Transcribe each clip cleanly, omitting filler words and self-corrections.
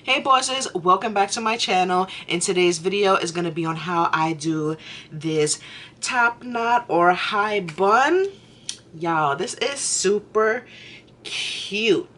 Hey bosses, welcome back to my channel, and today's video is going to be on how I do this top knot or high bun. Y'all, this is super cute.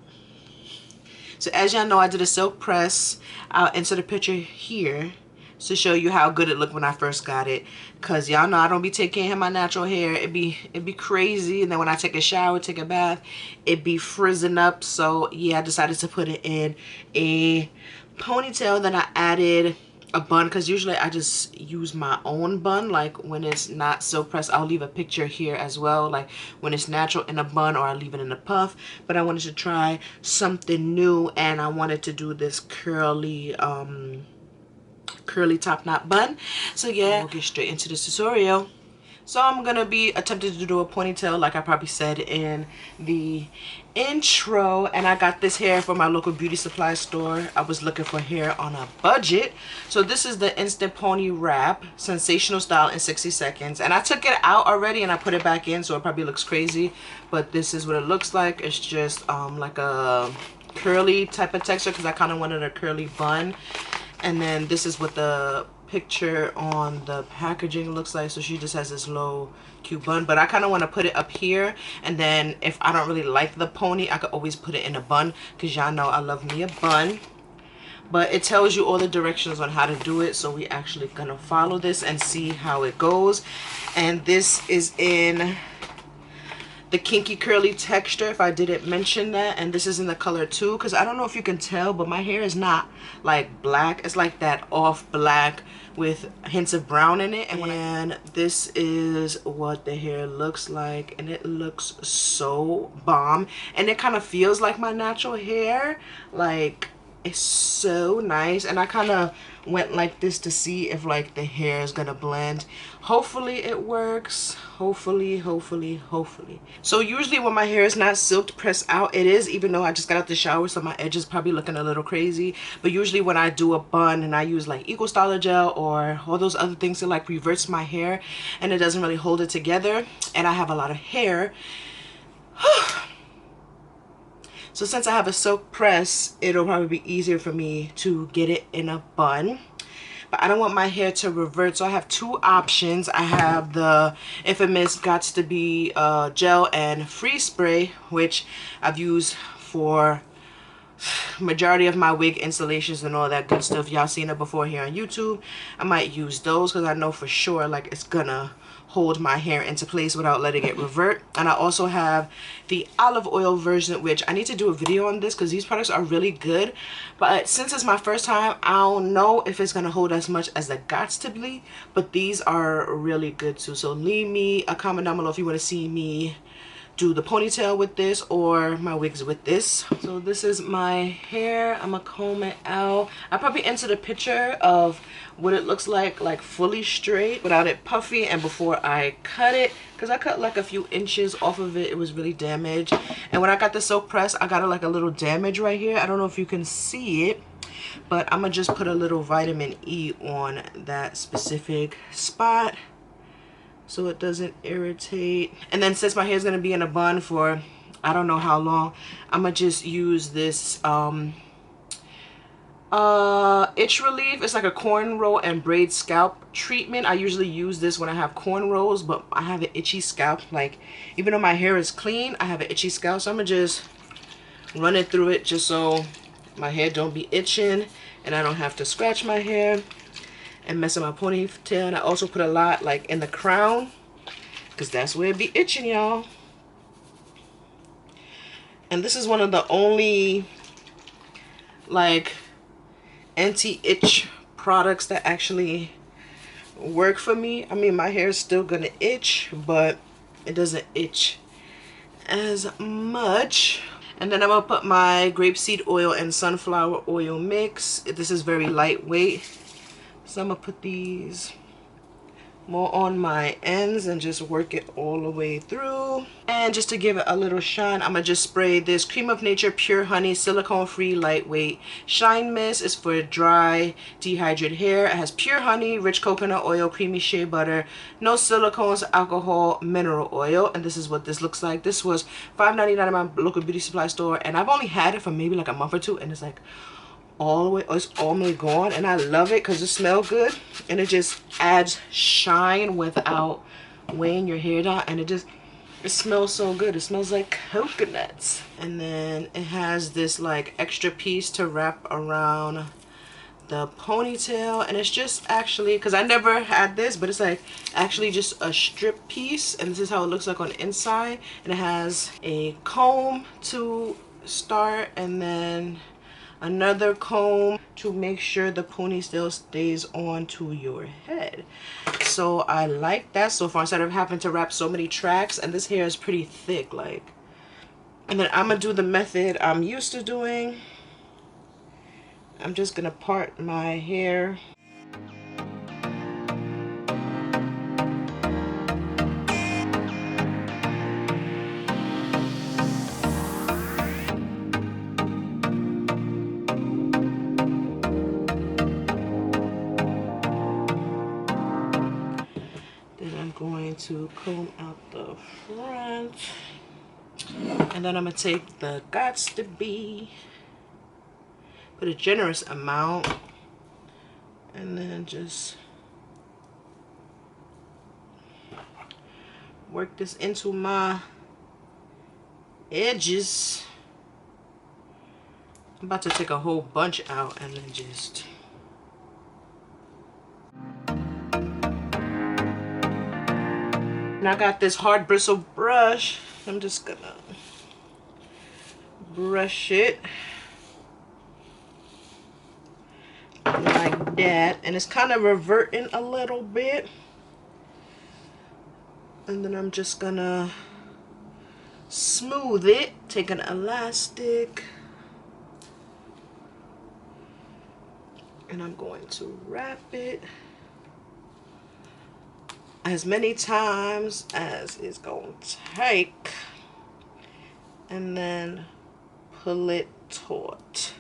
So as y'all know, I did a silk press. I'll insert a picture here to show you how good it looked when I first got it, because y'all know I don't be taking care of my natural hair. It'd be crazy, and then when I take a shower, take a bath, it'd be frizzing up. So yeah, I decided to put it in a ponytail. Then I added a bun, because usually I just use my own bun. Like when it's not silk pressed, I'll leave a picture here as well, like when it's natural in a bun, or I leave it in a puff. But I wanted to try something new, and I wanted to do this curly top knot bun. So yeah, we'll get straight into this tutorial. So I'm gonna be attempting to do a ponytail, like I probably said in the intro, and I got this hair from my local beauty supply store. I was looking for hair on a budget. So this is the Instant Pony Wrap Sensational Style in 60 seconds, and I took it out already and I put it back in, so it probably looks crazy, but this is what it looks like. It's just like a curly type of texture, because I kind of wanted a curly bun. And then this is what the picture on the packaging looks like. So she just has this low cute bun, but I kind of want to put it up here, and then if I don't really like the pony, I could always put it in a bun, because y'all know I love me a bun. But it tells you all the directions on how to do it, so we actually gonna follow this and see how it goes. And this is in the kinky curly texture, if I didn't mention that, and this is in the color 2, because I don't know if you can tell, but my hair is not like black. It's like that off black with hints of brown in it. And this is what the hair looks like, and it looks so bomb, and it kind of feels like my natural hair. Like, it's so nice. And I kind of went like this to see if like the hair is gonna blend. Hopefully it works. Hopefully. So usually when my hair is not silk pressed out, it is, even though I just got out the shower, so my edge is probably looking a little crazy. But usually when I do a bun and I use like Eco Styler gel or all those other things, it like reverts my hair and it doesn't really hold it together, and I have a lot of hair. So since I have a silk press, it'll probably be easier for me to get it in a bun. But I don't want my hair to revert, so I have two options. I have the infamous Gots to Be gel and freeze spray, which I've used for majority of my wig installations and all that good stuff. Y'all seen it before here on YouTube. I might use those, because I know for sure like it's gonna hold my hair into place without letting it revert. And I also have the olive oil version, which I need to do a video on this, because these products are really good. But since it's my first time, I don't know if it's gonna hold as much as the Gots to Be, but these are really good too. So leave me a comment down below if you want to see me do the ponytail with this or my wigs with this. So this is my hair. I'm gonna comb it out. I probably entered a picture of what it looks like fully straight without it puffy, and before I cut it, because I cut like a few inches off of it. It was really damaged, and when I got the silk press, I got like a little damage right here. I don't know if you can see it, but I'm gonna just put a little vitamin E on that specific spot so it doesn't irritate. And then since my hair is going to be in a bun for I don't know how long, I'm going to just use this itch relief. It's like a cornrow and braid scalp treatment. I usually use this when I have cornrows, but I have an itchy scalp. Like, even though my hair is clean, I have an itchy scalp, so I'm going to just run it through it just so my hair don't be itching and I don't have to scratch my hair and mess up my ponytail. And I also put a lot like in the crown, because that's where it be itching, y'all. And this is one of the only like anti-itch products that actually work for me. I mean, my hair is still gonna itch, but it doesn't itch as much. And then I'm gonna put my grapeseed oil and sunflower oil mix. This is very lightweight, so I'm gonna put these more on my ends and just work it all the way through. And just to give it a little shine, I'm gonna just spray this Cream of Nature Pure Honey Silicone Free Lightweight Shine Mist. It's for dry, dehydrated hair. It has pure honey, rich coconut oil, creamy shea butter, no silicones, alcohol, mineral oil. And this is what this looks like. This was $5.99 at my local beauty supply store, and I've only had it for maybe like a month or two, and it's like, all the way, it's almost gone, and I love it because it smells good and it just adds shine without weighing your hair down, and it smells so good. It smells like coconuts. And then it has this like extra piece to wrap around the ponytail, and it's just actually, because I never had this, but it's like actually just a strip piece, and this is how it looks like on the inside. And it has a comb to start, and then another comb to make sure the ponytail stays onto your head. So I like that so far, instead of having to wrap so many tracks, and this hair is pretty thick, like. And then I'm gonna do the method I'm used to doing. I'm just gonna part my hair. Going to comb out the front, and then I'm gonna take the Gots to Be, put a generous amount, and then just work this into my edges. I'm about to take a whole bunch out and then just and I got this hard bristle brush. I'm just gonna brush it like that, and it's kind of reverting a little bit. And then I'm just gonna smooth it, take an elastic, and I'm going to wrap it as many times as it's going to take, and then pull it taut.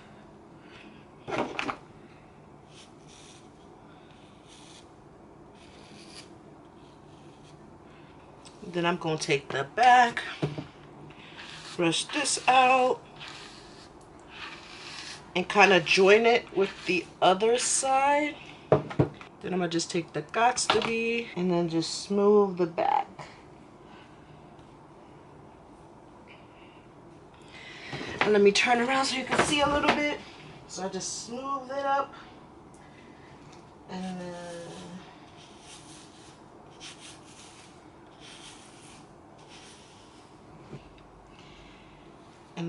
Then I'm going to take the back, brush this out, and kind of join it with the other side. Then I'm gonna just take the Gots to Be and then just smooth the back. And let me turn around so you can see a little bit. So I just smooth it up, and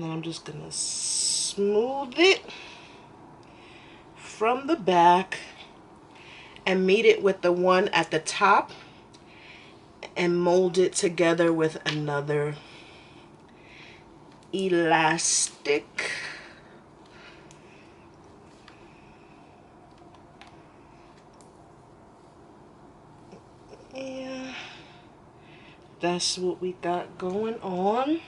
then I'm just gonna smooth it from the back and meet it with the one at the top and mold it together with another elastic. Yeah, that's what we got going on.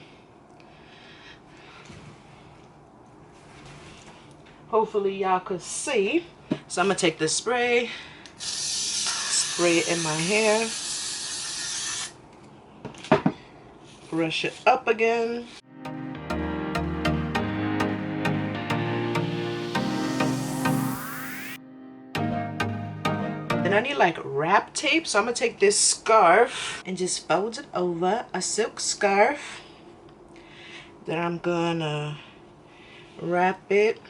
Hopefully y'all could see. So I'm gonna take this spray, spray it in my hair, brush it up again. Then I need like wrap tape, so I'm gonna take this scarf and just fold it over, a silk scarf. Then I'm gonna wrap it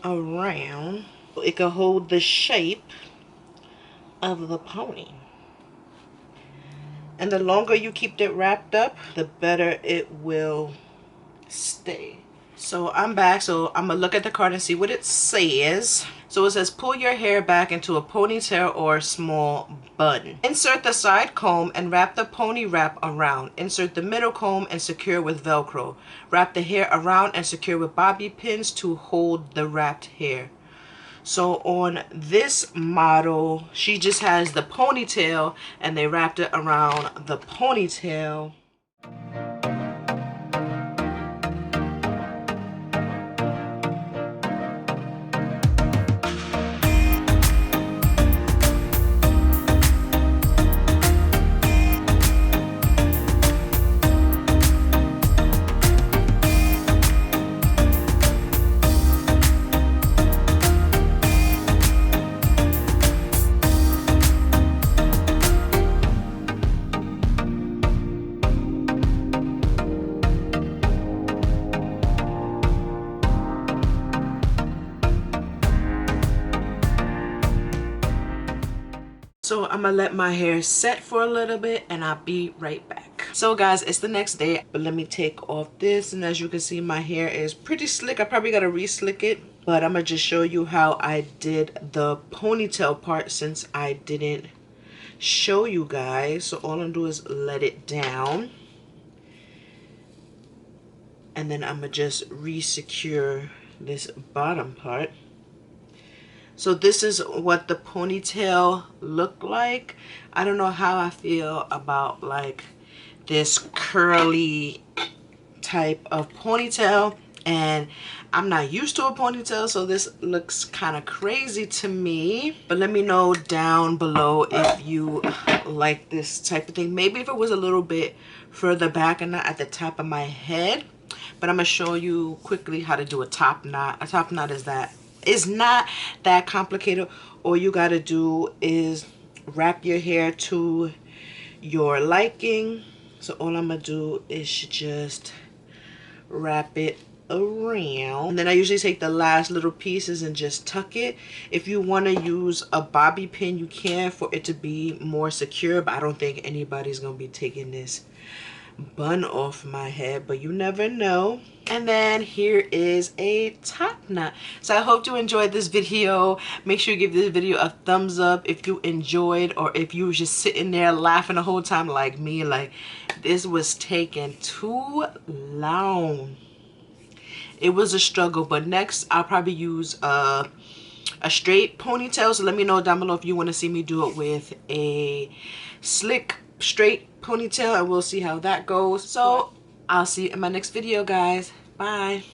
around so it can hold the shape of the pony. And the longer you keep it wrapped up, the better it will stay. So I'm back, so I'm gonna look at the card and see what it says. So it says, pull your hair back into a ponytail or small bun. Insert the side comb and wrap the pony wrap around. Insert the middle comb and secure with Velcro. Wrap the hair around and secure with bobby pins to hold the wrapped hair. So on this model, she just has the ponytail and they wrapped it around the ponytail. So I'm gonna let my hair set for a little bit and I'll be right back. So guys, it's the next day, but let me take off this, and as you can see, my hair is pretty slick. I probably gotta re-slick it, but I'm gonna just show you how I did the ponytail part since I didn't show you guys. So all I'm gonna do is let it down, and then I'm gonna just re-secure this bottom part. So this is what the ponytail looked like. I don't know how I feel about like this curly type of ponytail, and I'm not used to a ponytail, so this looks kind of crazy to me. But let me know down below if you like this type of thing. Maybe if it was a little bit further back and not at the top of my head. But I'm gonna show you quickly how to do a top knot. A top knot is not that complicated. All you gotta do is wrap your hair to your liking. So all I'm gonna do is just wrap it around, and then I usually take the last little pieces and just tuck it. If you want to use a bobby pin, you can, for it to be more secure, but I don't think anybody's gonna be taking this bun off my head, but you never know. And then here is a top knot. So I hope you enjoyed this video. Make sure you give this video a thumbs up if you enjoyed, or if you were just sitting there laughing the whole time like me, like this was taking too long. It was a struggle. But next I'll probably use a straight ponytail. So let me know down below if you want to see me do it with a slick straight ponytail, and we'll see how that goes. So I'll see you in my next video, guys. Bye.